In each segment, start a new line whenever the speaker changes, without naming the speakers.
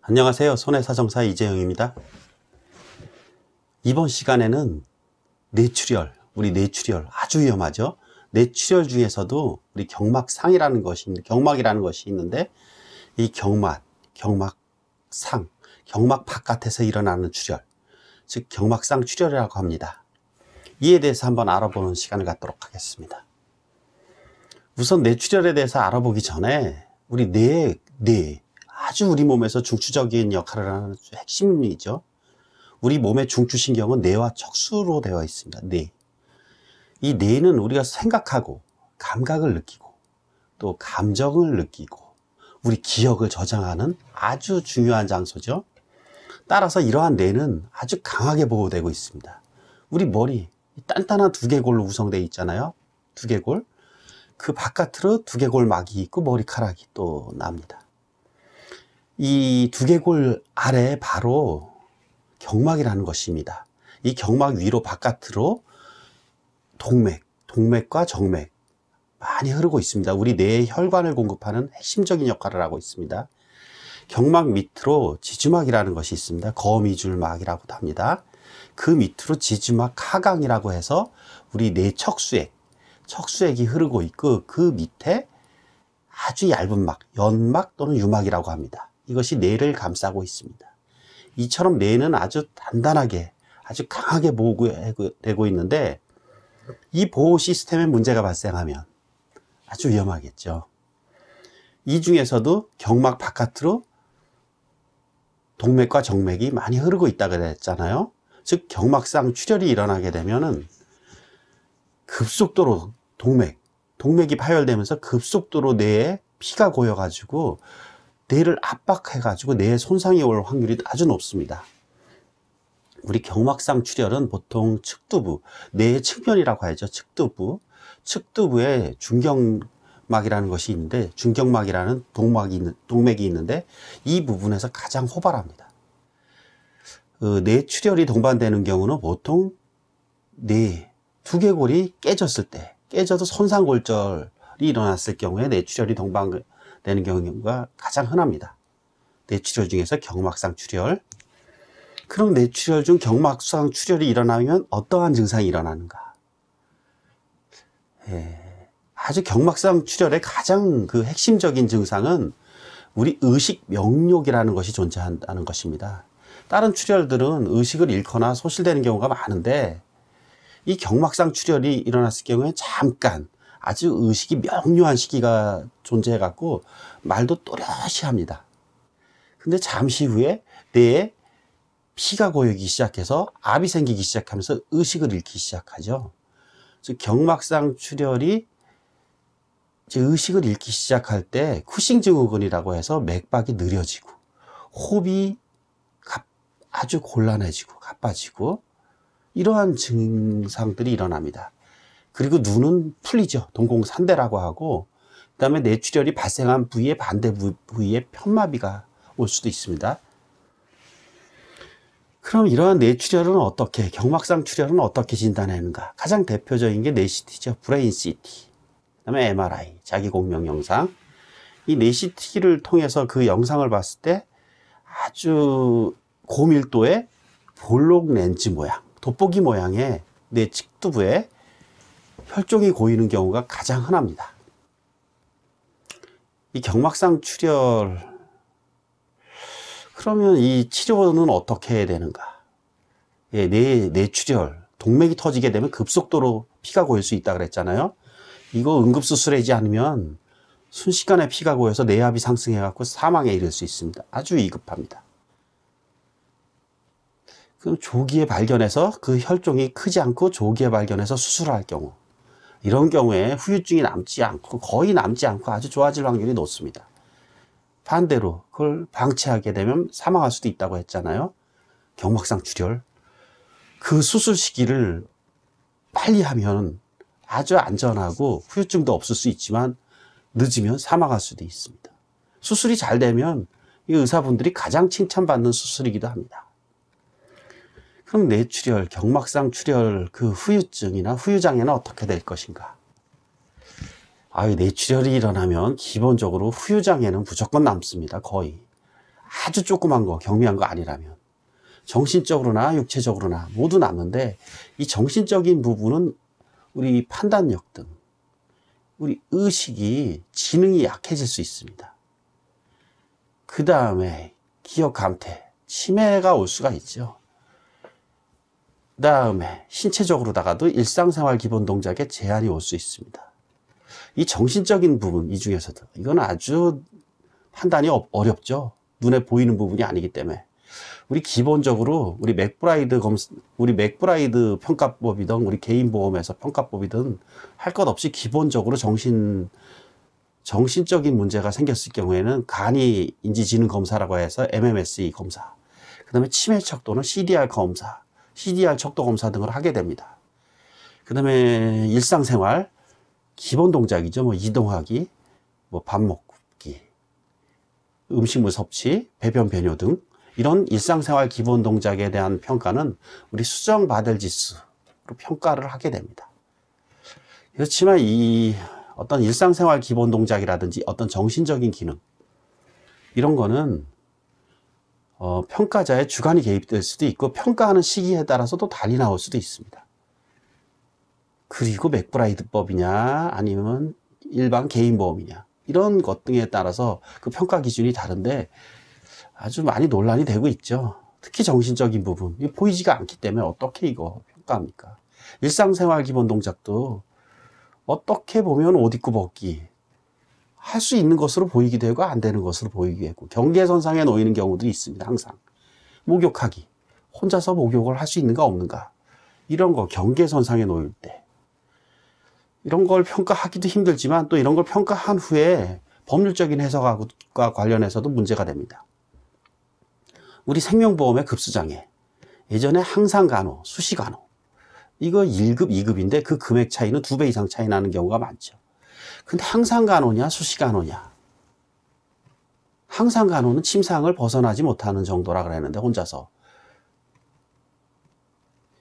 안녕하세요. 손해사정사 이재영입니다. 이번 시간에는 뇌출혈, 우리 뇌출혈 아주 위험하죠. 뇌출혈 중에서도 우리 경막상이라는 것이 있는데 이 경막상, 경막 바깥에서 일어나는 출혈, 즉 경막상 출혈이라고 합니다. 이에 대해서 한번 알아보는 시간을 갖도록 하겠습니다. 우선 뇌출혈에 대해서 알아보기 전에 우리 뇌 아주 우리 몸에서 중추적인 역할을 하는 핵심이죠. 우리 몸의 중추신경은 뇌와 척수로 되어 있습니다. 이 뇌는 우리가 생각하고 감각을 느끼고 또 감정을 느끼고 우리 기억을 저장하는 아주 중요한 장소죠. 따라서 이러한 뇌는 아주 강하게 보호되고 있습니다. 우리 머리 단단한 두개골로 구성되어 있잖아요. 두개골. 그 바깥으로 두개골막이 있고 머리카락이 또 납니다. 이 두개골 아래에 바로 경막이라는 것입니다. 이 경막 위로 바깥으로 동맥과 정맥 많이 흐르고 있습니다. 우리 뇌의 혈관을 공급하는 핵심적인 역할을 하고 있습니다. 경막 밑으로 지주막이라는 것이 있습니다. 거미줄막이라고도 합니다. 그 밑으로 지주막 하강이라고 해서 우리 뇌 척수액이 흐르고 있고 그 밑에 아주 얇은 막, 연막 또는 유막이라고 합니다. 이것이 뇌를 감싸고 있습니다. 이처럼 뇌는 아주 단단하게, 아주 강하게 보호되고 있는데 이 보호 시스템에 문제가 발생하면 아주 위험하겠죠. 이 중에서도 경막 바깥으로 동맥과 정맥이 많이 흐르고 있다고 그랬잖아요. 즉 경막상 출혈이 일어나게 되면은 급속도로 동맥이 파열되면서 급속도로 뇌에 피가 고여가지고 뇌를 압박해가지고 뇌에 손상이 올 확률이 아주 높습니다. 우리 경막상 출혈은 보통 측두부, 뇌의 측면이라고 하죠. 측두부에 중경막이라는 것이 있는데, 중경막이라는 동맥이 있는데 이 부분에서 가장 호발합니다. 뇌출혈이 동반되는 경우는 보통 뇌 두개골이 깨져도 손상골절이 일어났을 경우에 뇌출혈이 동반되는 경우가 가장 흔합니다. 뇌출혈 중에서 경막상 출혈. 그럼 뇌출혈 중 경막상 출혈이 일어나면 어떠한 증상이 일어나는가? 아주 경막상 출혈의 가장 그 핵심적인 증상은 우리 의식 명욕이라는 것이 존재한다는 것입니다. 다른 출혈들은 의식을 잃거나 소실되는 경우가 많은데 이 경막상 출혈이 일어났을 경우에 잠깐 아주 의식이 명료한 시기가 존재해 갖고 말도 또렷이 합니다. 근데 잠시 후에 뇌에 피가 고이기 시작해서 압이 생기기 시작하면서 의식을 잃기 시작하죠. 즉 경막상 출혈이 의식을 잃기 시작할 때 쿠싱 증후군이라고 해서 맥박이 느려지고 호흡이 아주 곤란해지고 가빠지고 이러한 증상들이 일어납니다. 그리고 눈은 풀리죠. 동공산대라고 하고, 그 다음에 뇌출혈이 발생한 부위의 반대 부위에 편마비가 올 수도 있습니다. 그럼 이러한 뇌출혈은 경막상 출혈은 어떻게 진단하는가? 가장 대표적인 게 뇌CT죠. 브레인 CT. 그 다음에 MRI, 자기공명 영상. 이 뇌CT를 통해서 그 영상을 봤을 때 아주 고밀도의 볼록 렌즈 모양, 돋보기 모양의 뇌 측두부에 혈종이 고이는 경우가 가장 흔합니다. 이 경막상 출혈, 그러면 이 치료는 어떻게 해야 되는가? 뇌출혈, 동맥이 터지게 되면 급속도로 피가 고일 수 있다고 그랬잖아요. 이거 응급수술하지 않으면 순식간에 피가 고여서 뇌압이 상승해갖고 사망에 이를 수 있습니다. 아주 위급합니다. 그럼 조기에 발견해서 그 혈종이 크지 않고 조기에 발견해서 수술을 할 경우, 이런 경우에 후유증이 거의 남지 않고 아주 좋아질 확률이 높습니다. 반대로 그걸 방치하게 되면 사망할 수도 있다고 했잖아요. 경막상 출혈. 그 수술 시기를 빨리 하면 아주 안전하고 후유증도 없을 수 있지만 늦으면 사망할 수도 있습니다. 수술이 잘 되면 이 의사분들이 가장 칭찬받는 수술이기도 합니다. 그럼 뇌출혈, 경막상 출혈 그 후유증이나 후유장애는 어떻게 될 것인가? 뇌출혈이 일어나면 기본적으로 후유장애는 무조건 남습니다. 거의. 아주 조그만 거, 경미한 거 아니라면 정신적으로나 육체적으로나 모두 남는데 이 정신적인 부분은 우리 판단력 등 우리 의식이 지능이 약해질 수 있습니다. 그 다음에 기억 감퇴, 치매가 올 수가 있죠. 그 다음에 신체적으로다가도 일상생활 기본 동작에 제한이 올 수 있습니다. 이 정신적인 부분, 이 중에서도 이건 아주 판단이 어렵죠. 눈에 보이는 부분이 아니기 때문에. 우리 기본적으로 우리 맥브라이드 평가법이든 우리 개인보험에서 평가법이든 할 것 없이 기본적으로 정신적인 문제가 생겼을 경우에는 간이 인지지능 검사라고 해서 MMSE 검사, 그 다음에 치매 척도는 CDR 검사, CDR 척도 검사 등을 하게 됩니다. 그 다음에 일상생활 기본 동작이죠. 뭐 이동하기, 뭐 밥 먹기, 음식물 섭취, 배변 배뇨 등 이런 일상생활 기본 동작에 대한 평가는 우리 수정받을 지수로 평가를 하게 됩니다. 그렇지만 이 어떤 일상생활 기본 동작이라든지 어떤 정신적인 기능 이런 거는 평가자의 주관이 개입될 수도 있고 평가하는 시기에 따라서도 달리 나올 수도 있습니다. 그리고 맥브라이드법이냐 아니면 일반 개인보험이냐 이런 것 등에 따라서 그 평가 기준이 다른데 아주 많이 논란이 되고 있죠. 특히 정신적인 부분 보이지가 않기 때문에 어떻게 이거 평가합니까? 일상생활 기본 동작도 어떻게 보면 옷 입고 벗기 할 수 있는 것으로 보이기도 하고 안 되는 것으로 보이기도 하고 경계선상에 놓이는 경우도 있습니다. 항상 목욕하기 혼자서 목욕을 할 수 있는가 없는가 이런 거 경계선상에 놓일 때 이런 걸 평가하기도 힘들지만 또 이런 걸 평가한 후에 법률적인 해석과 관련해서도 문제가 됩니다. 우리 생명보험의 급수장애 예전에 항상간호, 수시간호 이거 1급, 2급인데 그 금액 차이는 2배 이상 차이 나는 경우가 많죠. 근데 항상간호냐 수시간호냐 항상간호는 침상을 벗어나지 못하는 정도라 그랬는데 혼자서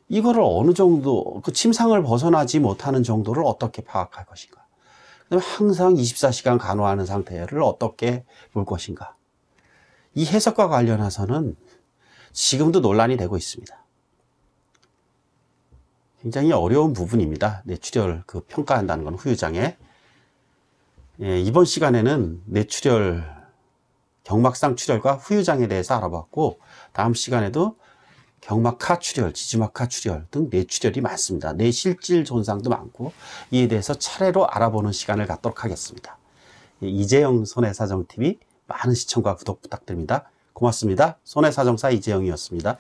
이거를 어느 정도 그 침상을 벗어나지 못하는 정도를 어떻게 파악할 것인가 그다음에 항상 24시간 간호하는 상태를 어떻게 볼 것인가 이 해석과 관련해서는 지금도 논란이 되고 있습니다. 굉장히 어려운 부분입니다. 뇌출혈 평가한다는 건 후유장애. 이번 시간에는 뇌출혈, 경막상 출혈과 후유장애에 대해서 알아봤고 다음 시간에도 경막하 출혈, 지지막하 출혈 등 뇌출혈이 많습니다. 뇌실질 손상도 많고 이에 대해서 차례로 알아보는 시간을 갖도록 하겠습니다. 이재영 손해사정TV 많은 시청과 구독 부탁드립니다. 고맙습니다. 손해사정사 이재영이었습니다.